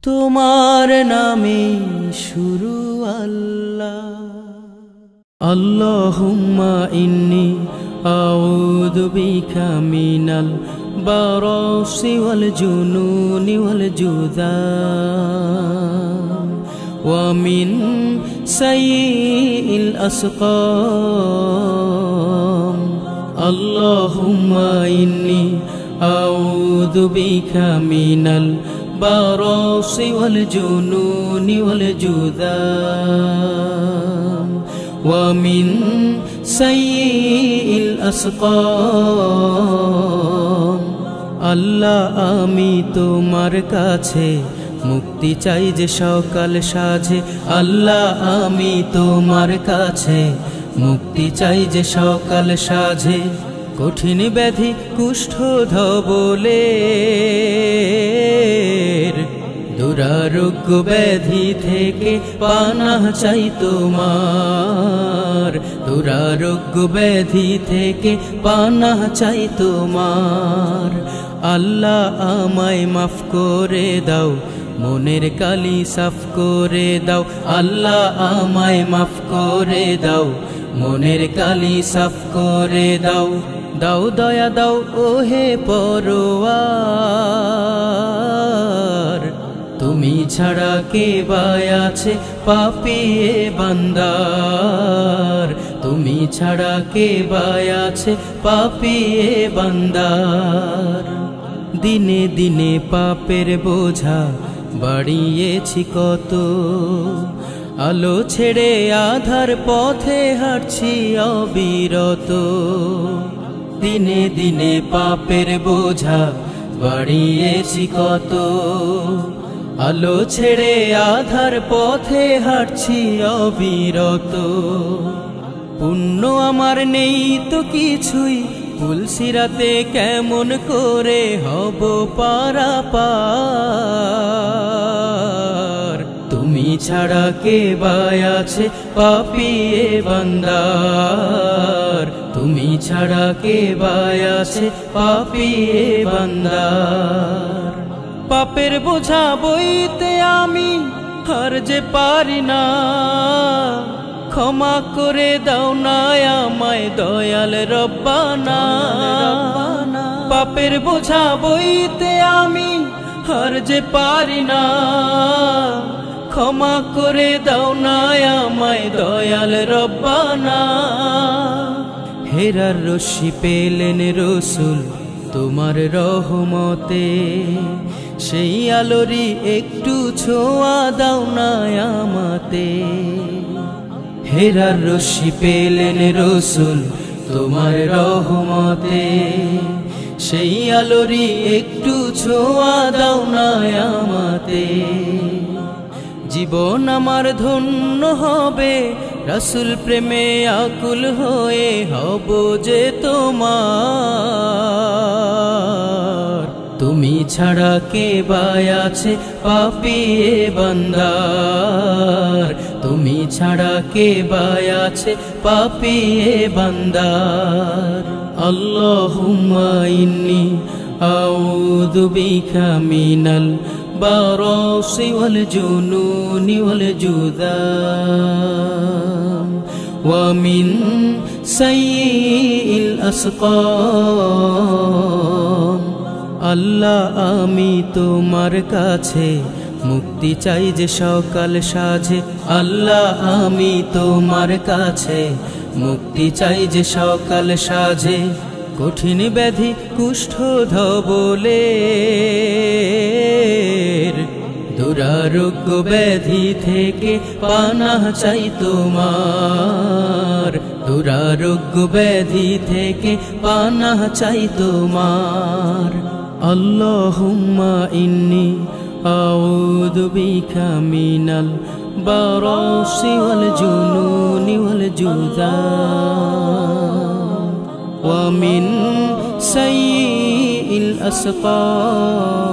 তোমার নামে শুরু আল্লাহ। আল্লাহুম্মা ইন্নী আউযু বিকা মিনাল বারাসি ওয়াল জুনুনি ওয়াল জুযাম ওয়া মিন সাইয়্যিল আসকাম। আল্লাহুম্মা ইন্নী আউযু বিকা মিনাল বারাসি ওয়াল জুনুনি ওয়াল জুযাম ওয়া মিন সাইয়্যিল আসকাম। আল্লাহ আমি তোমার কাছে মুক্তি চাই যে সকাল সাজে। আল্লাহ আমি তোমার কাছে মুক্তি চাই যে সকাল সাজে। কঠিন ব্যাধি কুষ্ঠ ধবলের দুরারোগ্য ব্যাধি থেকে পানাহ চাই তোমার। দুরারোগ্য ব্যাধি থেকে পানাহ চাই তোমার। আল্লাহ আমায় মাফ করে দাও, মনের কালি সাফ করে দাও। আল্লাহ আমায় মাফ করে দাও, মনের কালি সাফ করে দাও। দাও দয়া দাও ওহে পরওয়ার, তুমি ছাড়া কে বাই আছে পাপী এ বান্দার। তুমি ছাড়া কে বাই আছে পাপী এ বান্দার। দিনে দিনে পাপের বোঝা বাড়িয়েছি কত, আলো ছেড়ে আধার পথে হাঁটছি অবিরত। দিনে দিনে পাপের বোঝা বাড়িয়েছি কত, আলো ছেড়ে আধার পথে হাঁটছি অবিরত। পুণ্য আমার নেই তো কিছুই, পুলসিরাতে কেমন করে হব পারাপার। তুমি ছাড়া কে বাই আছে পাপী এ বান্দার। তুমি ছাড়া কে বাই আছে পাপী এ বান্দার। পাপের বোঝা বইতে আমি আর যে পারি না, ক্ষমা করে দাও না আমায় দয়াল রব্বানা। পাপের বোঝা বইতে আমি আর যে পারি না, ক্ষমা করে দাও না আমায় দয়াল রব্বানা। হেরার রশি পেলেন রসুল তোমার রহমতে, সেই আলোরি একটু ছোঁয়া দাও না আমাতে। হেরার রশি পেলেন রসুল তোমার রহমতে, সেই আলোরি একটু ছোঁয়া দাও না আমাতে। জীবন আমার ধন্য হবে রাসূল প্রেমে আকুল হয়ে হব যে তোমার। তুমি ছাড়া কে বাই আছে পাপী এ বান্দার। তুমি ছাড়া কে বাই আছে পাপী এ বান্দার। আল্লাহুম্মা ইন্নী আউযু বিকা মিনাল বারাসি ওয়াল জুনুনি ওয়াল জুযাম ওয়া মিন সাইয়্যিল আসকাম। আল্লাহ আমি তোমার কাছে মুক্তি চাই যে সকাল সাজে। আল্লাহ আমি তোমার কাছে মুক্তি চাই যে সকাল সাজে। কঠিন ব্যাধি কুষ্ঠ ধবলের দুরারোগ্য ব্যাধি থেকে পানাহ চাই তোমার। দুরারোগ্য ব্যাধি থেকে পানাহ চাই তোমার। আল্লাহুম্মা ইন্নী আউযু বিকা মিনাল বারাসি ওয়াল জুনুনি ওয়াল জুযাম ওয়া মিন সাইয়্যিল আসকাম।